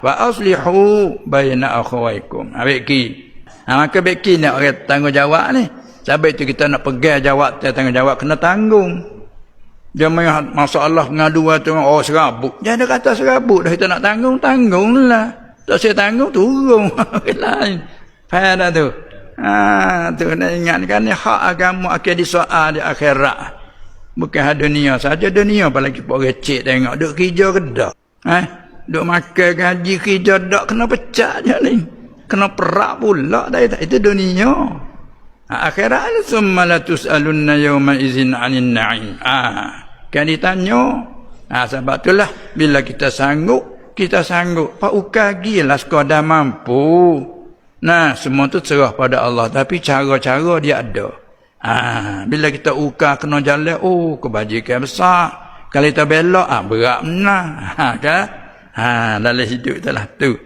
Wa aslihu baina akhawaikum. Beki. Maka beki nak orang tanggungjawab ni. Sebab itu kita nak pegang jawab tanggungjawab kena tanggung. Jangan masalah ngadu tu serabut. Jangan kata serabut dah kita nak tanggunglah. Tak saya tanggung turun lain. Faham dah tu? Tu nak ingatkan ni hak agama akan disoal di akhirat. Bukan dunia saja, dunia apalagi pak recek tengok duk kerja ke dak. Duk makan gaji kerja dak kena pecah je ni. Kena perak pula dah itu dunia. Akhirat ni summa la tusalunna yawma idzin 'anil na'im. Kan ditanya. Sebab itulah bila kita sanggup pak ukagilah sekadar mampu. Nah, semua tu serah pada Allah, tapi cara-cara dia ada. Bila kita ukar kena jalan, kebajikan besar. Kalau kita belok, berat benar. Kan? Dalam hidup itulah tu.